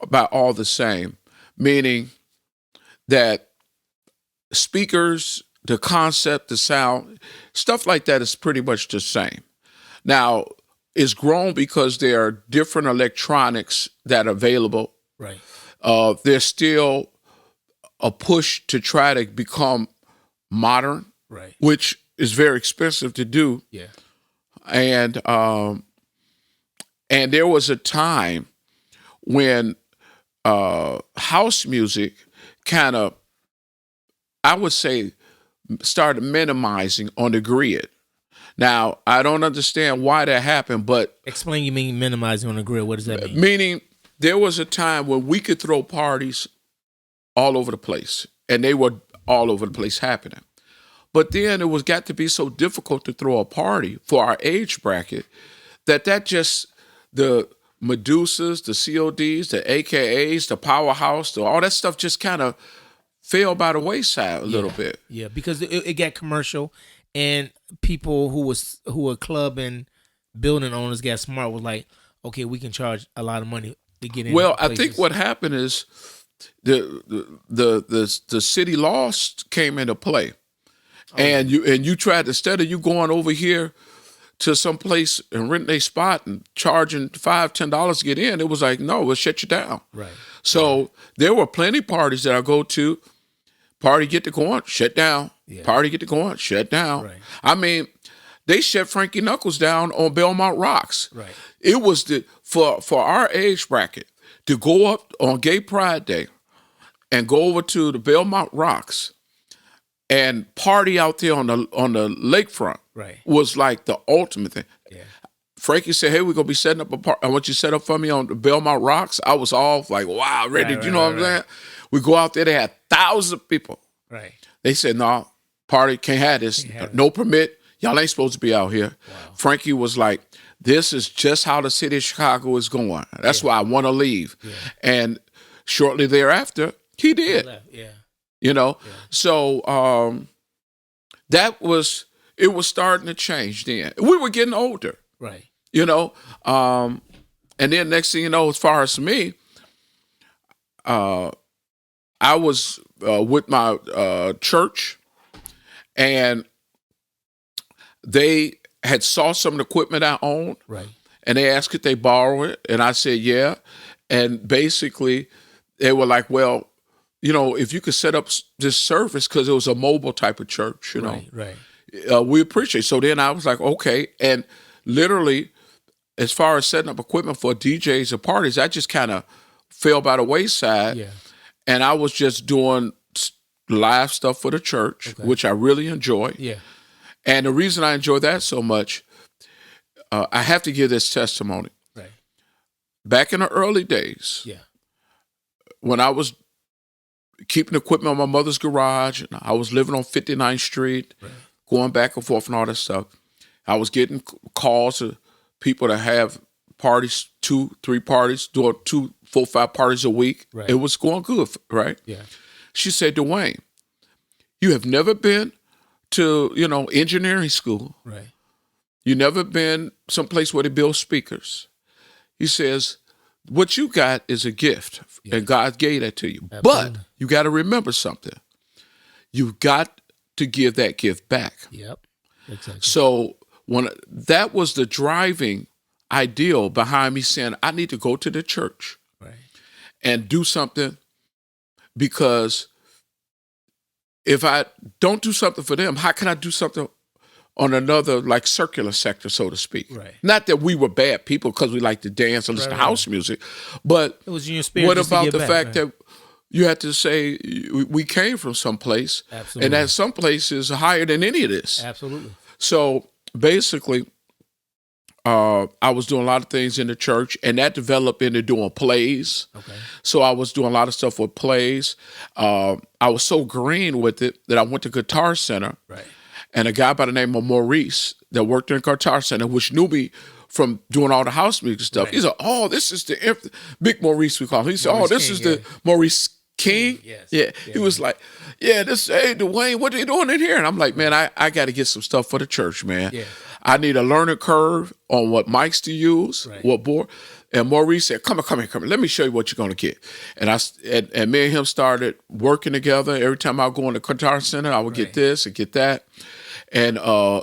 about all the same, meaning that speakers the concept, the sound, stuff like that is pretty much the same. Now, it's grown because there are different electronics that are available. Right. There's still a push to try to become modern, Right. which is very expensive to do. Yeah. And there was a time when house music kind of, I would say, started minimizing on the grid. Now, I don't understand why that happened, but... Explain, you mean minimizing on the grid. What does that mean? Meaning, there was a time when we could throw parties all over the place, and they were all over the place happening. But then it got to be so difficult to throw a party for our age bracket that just, the Medusas, the CODs, the AKAs, the Powerhouse, all that stuff just kind of fell by the wayside a little bit. Yeah, because it got commercial, and people who were club and building owners got smart, was like, okay, we can charge a lot of money to get in. Well, I think what happened is the city laws came into play. And you tried, instead of you going over here to some place and renting a spot and charging $5-10 to get in, it was like, no, we'll shut you down. Right. So there were plenty parties that I go to. Party get to going, shut down. Yeah. Party get to going, shut down. Right. I mean, they shut Frankie Knuckles down on Belmont Rocks. Right. It was for our age bracket to go up on Gay Pride Day and go over to the Belmont Rocks and party out there on the lakefront. Right. Was like the ultimate thing. Yeah. Frankie said, "Hey, we're gonna be setting up a party. I want you to set up for me on the Belmont Rocks." I was all like, "Wow, ready!" Right, you know what I'm saying? We go out there. They had thousands of people. Right. They said, "No, party can't have this. No permit. Y'all ain't supposed to be out here." Wow. Frankie was like, "This is just how the city of Chicago is going. That's why I want to leave." Yeah. And shortly thereafter, he did. Yeah. You know, so it was starting to change then. We were getting older, Right. you know, and then next thing you know, as far as me, I was with my church, and they had saw some of the equipment I owned, Right. and they asked could they borrow it, and I said yeah, and basically they were like, well, you know, if you could set up this service, because it was a mobile type of church, you know, Right. we appreciate it. So then I was like, okay. And literally, as far as setting up equipment for DJs or parties, I just kind of fell by the wayside. Yeah. And I was just doing live stuff for the church, which I really enjoy. Yeah. And the reason I enjoy that so much, I have to give this testimony. Right. Back in the early days, Yeah. when I was keeping equipment in my mother's garage, and I was living on 59th Street, going back and forth and all that stuff, I was getting calls of people that have parties, 2-3 parties, doing 2, 4, 5 parties a week. Right. It was going good, right? Yeah. She said, Dwayne, you have never been to, engineering school. Right. You never been someplace where they build speakers. He says, what you got is a gift, and God gave that to you. Absolutely. But you got to remember something. You've got to give that gift back. Yep. Exactly. So that was the driving ideal behind me saying, I need to go to the church and do something, because if I don't do something for them, how can I do something on another, like, circular sector, so to speak? Right. Not that we were bad people because we like to dance and listen to house music, but it was in your spirit. what just to about give the back, fact right? that you had to say we came from someplace, Absolutely. and that someplace is higher than any of this. Absolutely. So basically, I was doing a lot of things in the church, and that developed into doing plays. Okay. So I was doing a lot of stuff with plays. I was so green with it that I went to Guitar Center. Right. And a guy by the name of Maurice that worked in Guitar Center, which knew me from doing all the house music stuff. Right. He said, oh, this is the Big Maurice, we call him. He said, Maurice oh, this King, is the Maurice King. Yes. Yeah. Yeah. He was like, hey, Dwayne, what are you doing in here? And I'm like, man, I got to get some stuff for the church, man. Yeah. I need a learning curve on what mics to use, what board. And Maurice said, come here. Let me show you what you're going to get. And me and him started working together. Every time I would go in the guitar center, I would get this and get that. And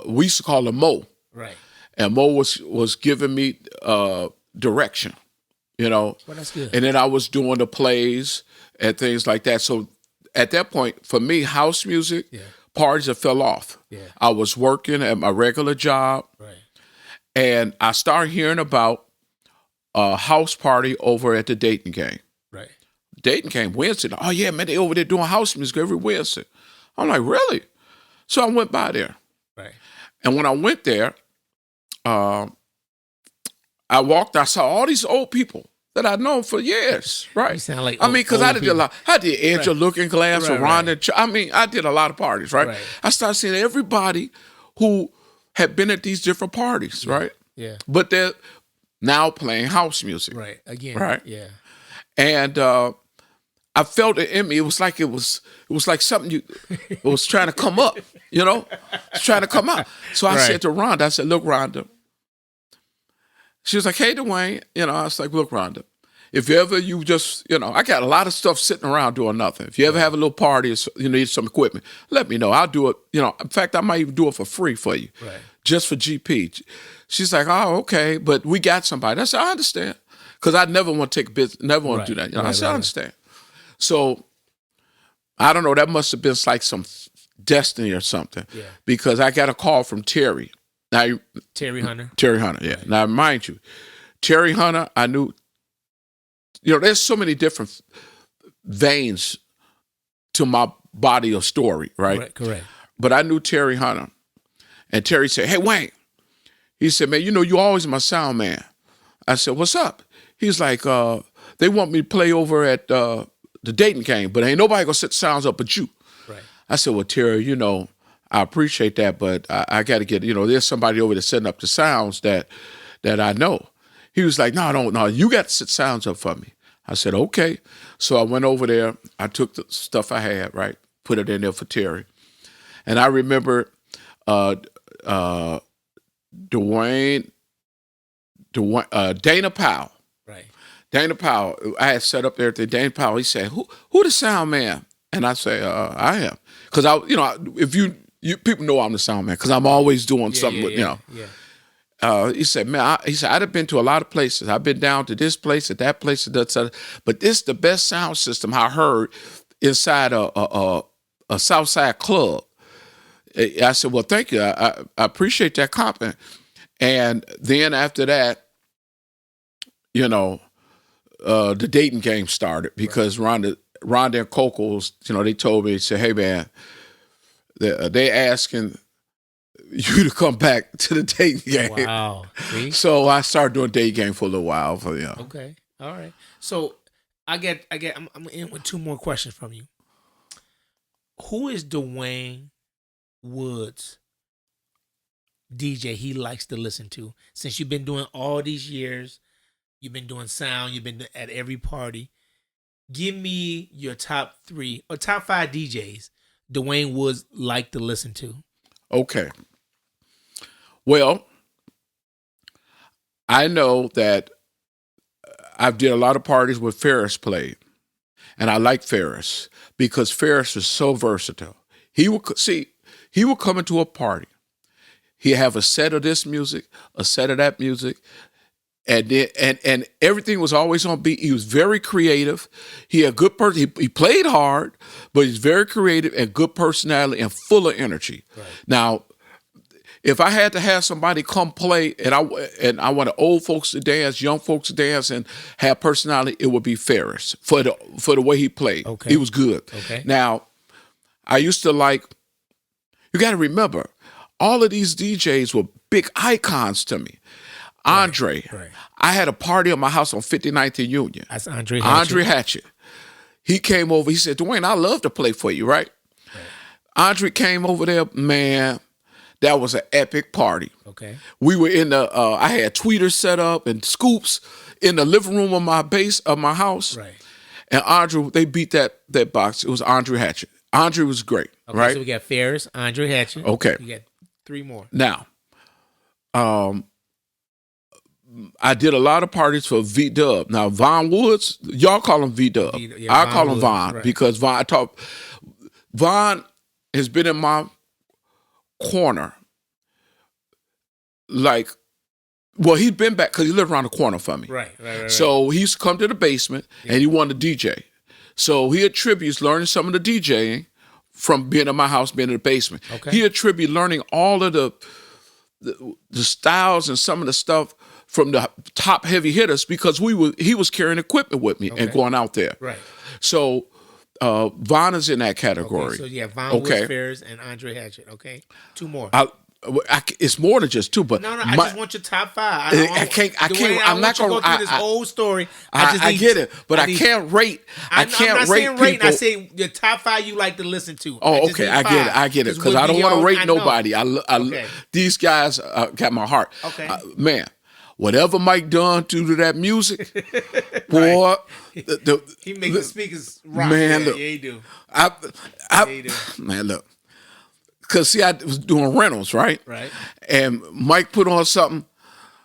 we used to call him Mo. Right. And Mo was giving me direction, Well, that's good. And then I was doing the plays and things like that. So at that point, for me, house music, parties that fell off. Yeah. I was working at my regular job. Right. And I started hearing about a house party over at the Dayton game. Right. Dayton game Wednesday. Oh, yeah, man, they over there doing house music every Wednesday. I'm like, really? So I went by there. Right. And when I went there, I saw all these old people that I'd known for years, right? You sound like because I did a lot. I did Edge of Looking Glass, around I did a lot of parties, right? I started seeing everybody who had been at these different parties, right? Yeah. But they're now playing house music. Right. Again. Right. Yeah. And I felt it in me. It was like something it was trying to come up, It's trying to come out. So I said to Rhonda, I said, look, Rhonda. She was like, hey, Dwayne. I was like, look, Rhonda, if you just, I got a lot of stuff sitting around doing nothing. If you ever have a little party or you need some equipment, let me know. I'll do it. In fact, I might even do it for free for you, just for GP. She's like, oh, okay, but we got somebody. I said, I understand. Because I never want to take a business, never want to do that. I said, I understand. So, I don't know, that must have been like some destiny or something. Yeah. Because I got a call from Terry. Now, Terry Hunter, yeah. Right. Now, mind you, Terry Hunter, I knew, there's so many different veins to my body of story, right? Correct. But I knew Terry Hunter. And Terry said, hey, Wayne. He said, man, you always my sound man. I said, what's up? He's like, they want me to play over at the Dayton game, but ain't nobody gonna set sounds up but you. Right. I said, well, Terry, I appreciate that, but I got to get, there's somebody over there setting up the sounds that I know. He was like, no, you got to set sounds up for me. I said, okay. So I went over there. I took the stuff I had, right, put it in there for Terry. And I remember Dana Powell. Right. Dana Powell, I had set up there at the Dana Powell. He said, who the sound man? And I say, I am. Because if you people know I'm the sound man because I'm always doing something with, he said, man, I'd have been to a lot of places. I've been down to this place, at that place, but this is the best sound system I heard inside a Southside club. I said, well, thank you. I appreciate that compliment. And then after that, the Dayton game started because Rhonda and Coco's, they told me, they said, hey, man, they asking you to come back to the Dayton game. Wow. See? So I started doing Dayton game for a little while. Okay. All right. So I'm gonna end with two more questions from you. Who is Dwayne Woods DJ he likes to listen to? Since you've been doing all these years, you've been doing sound, you've been at every party. Give me your top 3 or top 5 DJs Dwayne Woods like to listen to. Okay. Well, I know that I've did a lot of parties where Ferris played, and I like Ferris because Ferris is so versatile. He would come into a party. He'd have a set of this music, a set of that music, and everything was always on beat. He was very creative. He had good person. He played hard, but he's very creative and good personality and full of energy. Right. Now, if I had to have somebody come play and I wanted old folks to dance, young folks to dance, and have personality, it would be Ferris for the way he played. Okay. He was good. Okay. Now, I used to like. You got to remember, all of these DJs were big icons to me. Andre. Right. I had a party at my house on 59th and Union. That's Andre Hatchett. Andre Hatchett. He came over. He said, Dwayne, I love to play for you, right? Andre came over there, man. That was an epic party. Okay. We were in the, I had tweeters set up and scoops in the living room of my house. Right. And Andre, they beat that box. It was Andre Hatchett. Andre was great, okay, right? So we got Ferris, Andre Hatchett. Okay. We got 3 more. Now, Um, I did a lot of parties for V-Dub. Now, Von Woods, y'all call him V-Dub. I call him Woods, Von, right. because Von has been in my corner. Like, well, he'd been back because he lived around the corner from me. Right. So he used to come to the basement and he wanted to DJ. So he attributes learning some of the DJing from being in my house, being in the basement. Okay. He attributes learning all of the styles and some of the stuff from the top heavy hitters because he was carrying equipment with me and going out there. Right. So Von is in that category. Okay, so yeah, Von Woods, Ferris, and Andre Hatchett. Okay, 2 more. It's more than just 2, but no, I just want your top 5. I can't. I'm not going to go through this whole story. I get it, but I can't rate. I'm not saying people. rate. I say the top 5 you like to listen to. Oh, okay, I get it, because I don't want to rate nobody. These guys got my heart. Okay, man. Whatever Mike done to that music, boy, he makes the speakers rock. Man, look, yeah, he do. Man, look. Because, see, I was doing rentals, right? Right. And Mike put on something,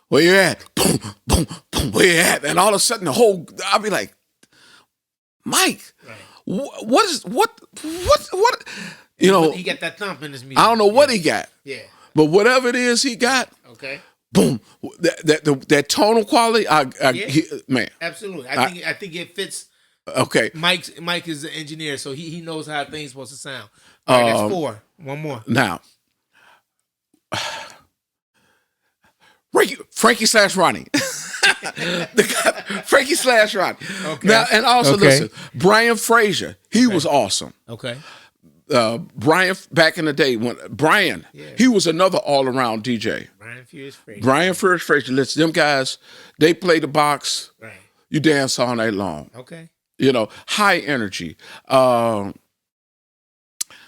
where you at? Boom, boom, boom, where you at? And all of a sudden, I'll be like, Mike, right. what? You know. He got that thump in his music. I don't know what he got. Yeah. But whatever it is he got. Okay. Boom. That tonal quality, man. Absolutely. I think it fits. Okay. Mike is the engineer, so he knows how things supposed to sound. All right, that's 4. 1 more. Now, Frankie / Ronnie. Frankie / Ronnie. Okay. Now, and also listen, Brian Frazier, he was awesome. Okay. Brian, back in the day, he was another all-around DJ. Brian Frazier. Listen, them guys, they play the box. Right. You dance all night long. Okay. You know, high energy.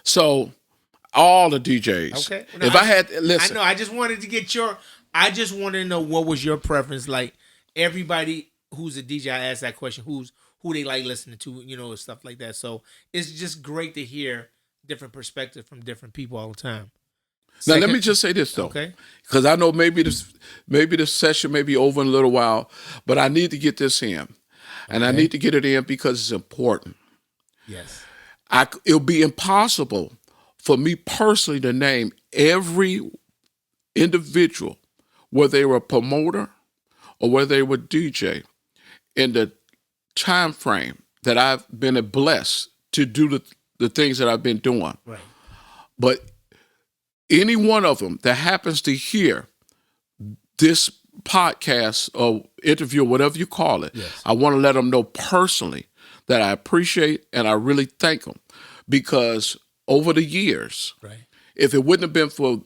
So all the DJs. Okay. Now, if I had listen, I know. I just wanted to know what was your preference. Like everybody who's a DJ, I asked that question. Who they like listening to, you know, stuff like that. So it's just great to hear different perspectives from different people all the time. Now let me just say this though, okay? Because I know maybe this session may be over in a little while, but I need to get this in, and I need to get it in because it's important. Yes. It'll be impossible for me personally to name every individual, whether they were a promoter or whether they were DJ, in the time frame that I've been blessed to do the things that I've been doing. Right. But any one of them that happens to hear this podcast or interview, whatever you call it, yes, I want to let them know personally that I appreciate and I really thank them, because over the years, right, if it wouldn't have been for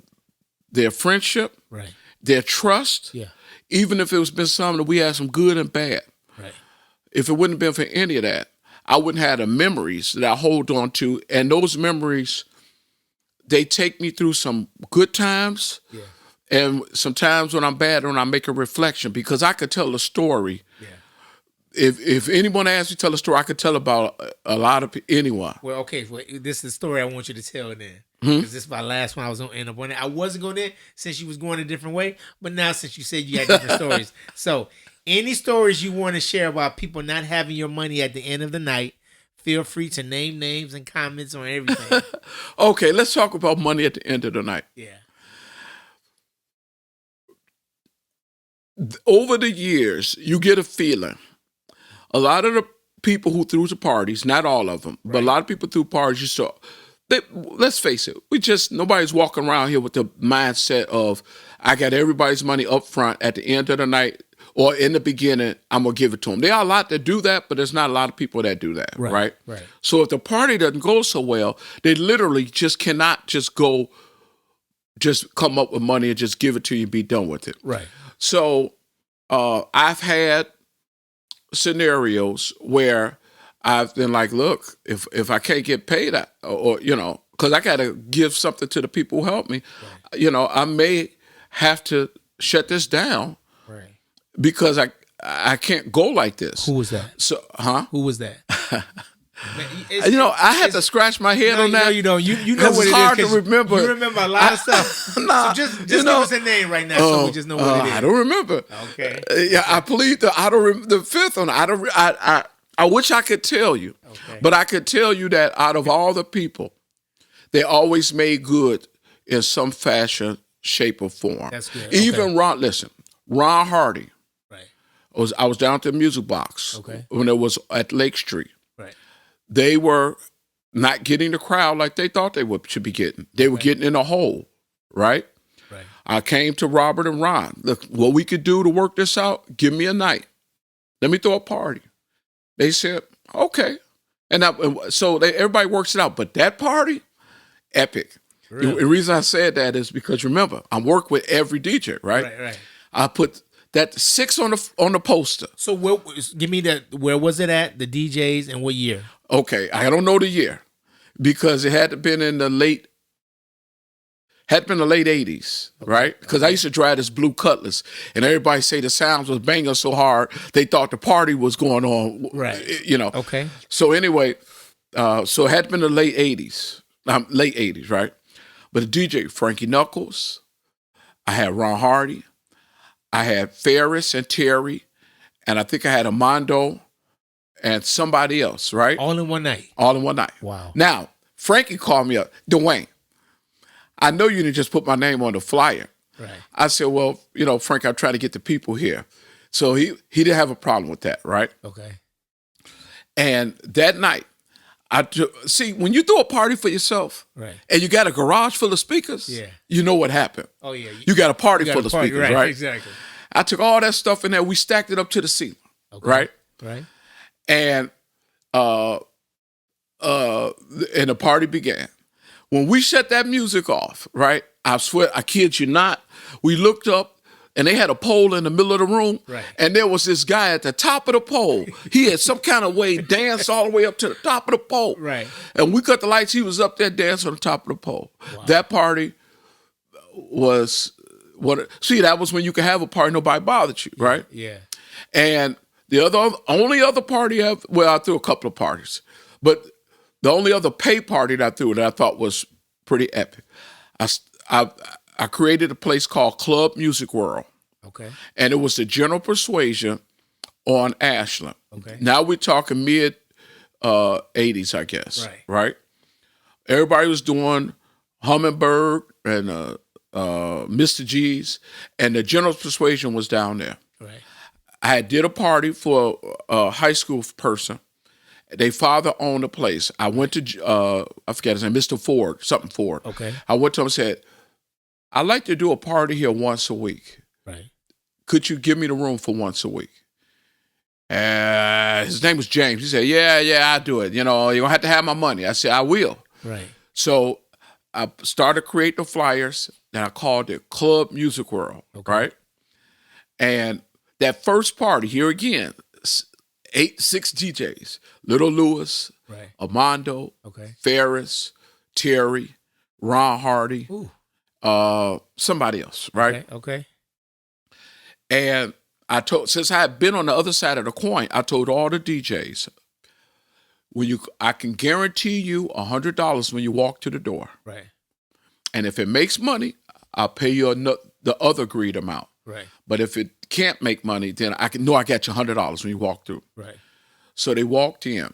their friendship, right, their trust, yeah, even if it was been something that we had some good and bad, right, if it wouldn't have been for any of that, I wouldn't have the memories that I hold on to. And those memories, they take me through some good times, yeah, and sometimes when I'm bad, when I make a reflection, because I could tell a story. Yeah. If anyone asks me to tell a story, I could tell about a lot of anyone. Well, okay, this is the story I want you to tell then. Because this is my last one. I was going to end up on it. I wasn't going there since you was going a different way, but now since you said you had different stories. So any stories you want to share about people not having your money at the end of the night, feel free to name names and comments on everything. Okay, let's talk about money at the end of the night. Yeah. Over the years, you get a feeling. A lot of the people who threw the parties, not all of them, right, but a lot of people threw parties, let's face it, nobody's walking around here with the mindset of, I got everybody's money up front at the end of the night or in the beginning, I'm going to give it to them. There are a lot that do that, but there's not a lot of people that do that, right? Right. So if the party doesn't go so well, they literally just cannot just come up with money and just give it to you and be done with it. Right. So I've had scenarios where I've been like, look, if I can't get paid, or you know, because I got to give something to the people who help me, right, you know, I may have to shut this down, right, because I can't go like this. Who was that? So, Who was that? Man, I had to scratch my head on that. No, you don't. You know what it's it hard is. to remember. You remember a lot of stuff. Nah, so just give us a name right now, so we just know what it is. I don't remember. Okay. Yeah, I plead the fifth one. I wish I could tell you, but I could tell you that out of all the people, they always made good in some fashion, shape, or form. That's good. Even Ron Hardy. Right. I was down at the Music Box when it was at Lake Street. Right. They were not getting the crowd like they thought they should be getting. They were getting in a hole, right? Right. I came to Robert and Ron. Look, what we could do to work this out, give me a night. Let me throw a party. They said, okay. And everybody works it out. But that party, epic. Really? The reason I said that is because, remember, I work with every DJ, right? Right. I put that 6 on the poster. So give me that. Where was it at? The DJs and what year? Okay, I don't know the year because it had been in the late 80s, right? Because I used to drive this blue Cutlass, and everybody say the sounds was banging so hard they thought the party was going on, right? Okay. So anyway, so it had been the late 80s, right? But the DJ Frankie Knuckles, I had Ron Hardy, I had Ferris and Terry, and I think I had Armando and somebody else, right? All in one night. Wow. Now, Frankie called me up. Dwayne, I know you didn't just put my name on the flyer. Right. I said, well, Frank, I try to get the people here. So he didn't have a problem with that, right? Okay. And that night, see, when you throw a party for yourself, right, and you got a garage full of speakers, you know what happened. Oh, yeah. You got a party full of speakers, right? Exactly. I took all that stuff in there. We stacked it up to the ceiling, right? Right. And the party began. When we shut that music off, right? I swear, I kid you not, we looked up and they had a pole in the middle of the room. Right. And there was this guy at the top of the pole. He had some kind of way danced all the way up to the top of the pole. Right. And we cut the lights. He was up there dancing on the top of the pole. Wow. That party was that was when you could have a party, nobody bothered you, right? Yeah. And the only other party I threw a couple of parties, but the only other pay party that I threw that I thought was pretty epic, I created a place called Club Music World. Okay. And it was the General Persuasion on Ashland. Okay. Now we're talking mid 80s, I guess. Right. Everybody was doing Hummingbird and Mr. G's, and the General Persuasion was down there. Right. I did a party for a high school person. Their father owned a place. I went to, I forget his name, Mr. Ford, something Ford. Okay. I went to him and said, I'd like to do a party here once a week. Right. Could you give me the room for once a week? His name was James. He said, yeah, I'll do it. You're going to have to have my money. I said, I will. Right. So I started creating the flyers, and I called it Club Music World, right? And that first party, here again, 6 DJs, Little Lewis, right, Armando, Ferris, Terry, Ron Hardy, somebody else, right? Okay. And since I had been on the other side of the coin, I told all the DJs, I can guarantee you $100 when you walk to the door. Right. And if it makes money, I'll pay you the other agreed amount. Right. But if it can't make money, then I got you $100 when you walk through. Right. So they walked in.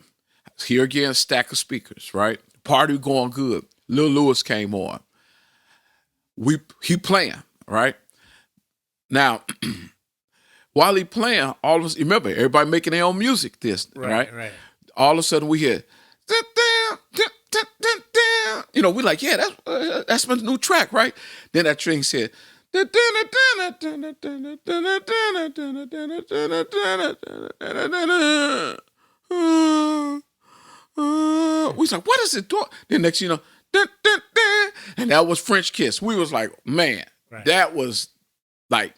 Here again, stack of speakers, right? Party going good. Lil Lewis came on. He playing, right? Now, while he playing, all of us, remember, everybody making their own music, right? Right. All of a sudden we hear, we like, yeah, that's my new track, right? Then that string said, we was like, what is it doing? Then next, and that was French Kiss. We was like, man, that was like,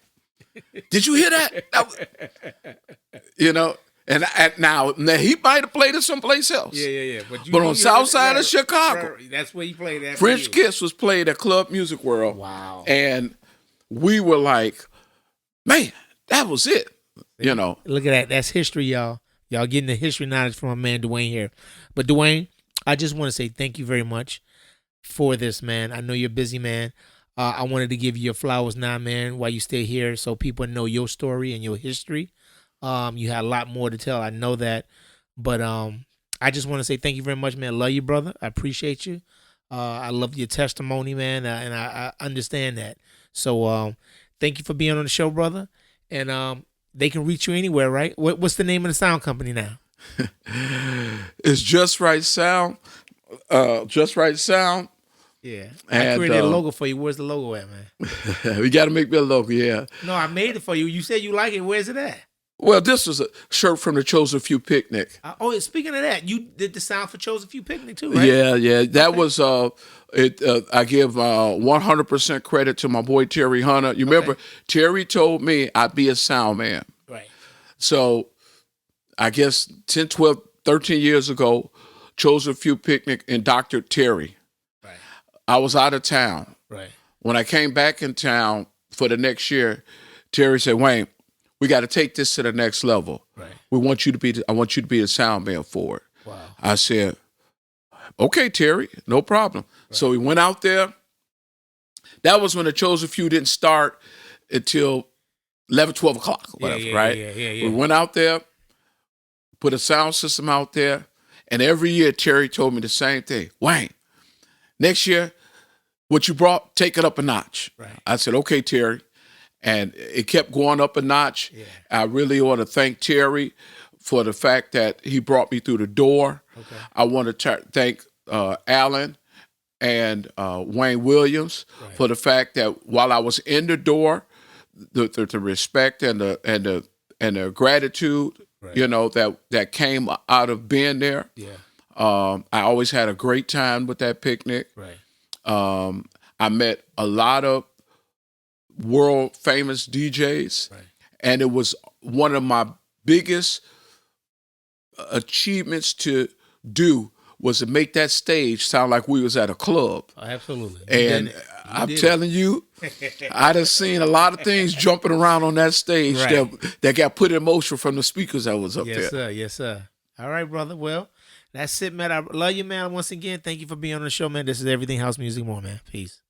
did you hear that? And now he might have played it someplace else. Yeah. But on South Side of Chicago, that's where he played that. French Kiss was played at Club Music World. Wow. And we were like, man, that was it. Look at that. That's history, y'all. Y'all getting the history knowledge from my man Dwayne here. But Dwayne, I just want to say thank you very much for this, man. I know you're a busy man. I wanted to give you your flowers now, man, while you stay here so people know your story and your history. You had a lot more to tell. I know that. But I just want to say thank you very much, man. Love you, brother. I appreciate you. I love your testimony, man, and I understand that. So thank you for being on the show, brother. And they can reach you anywhere, right? What's the name of the sound company now? It's Just Right Sound. Just Right Sound. Yeah. And, I created a logo for you. Where's the logo at, man? We got to make me a logo, yeah. No, I made it for you. You said you like it. Where's it at? Well, this was a shirt from the Chosen Few Picnic. Speaking of that, you did the sound for Chosen Few Picnic too, right? Yeah. That was I give 100% credit to my boy Terry Hunter. You remember Terry told me I'd be a sound man. Right. So I guess 10, 12, 13 years ago, Chosen Few Picnic and Dr. Terry. Right. I was out of town. Right. When I came back in town for the next year, Terry said, "Wayne, we got to take this to the next level. Right. I want you to be the sound man for it." Wow. I said, "Okay, Terry, no problem." Right. So we went out there. That was when the Chosen Few didn't start until 11, 12 o'clock, whatever, right? Yeah. We went out there, put a sound system out there, and every year Terry told me the same thing. "Wayne, next year, what you brought, take it up a notch." Right. I said, "Okay, Terry." And it kept going up a notch. Yeah. I really want to thank Terry for the fact that he brought me through the door. Okay. I want to thank Alan and Wayne Williams for the fact that while I was in the door, the respect and the gratitude, that came out of being there. Yeah. I always had a great time with that picnic. Right. I met a lot of world famous DJs, and it was one of my biggest achievements to do was to make that stage sound like we was at a club. Oh, absolutely. And I'm telling you, I done seen a lot of things jumping around on that stage that got put in motion from the speakers that was up there. Yes, sir. All right, brother. Well, that's it, man. I love you, man. Once again, thank you for being on the show, man. This is Everything House Music More, man. Peace.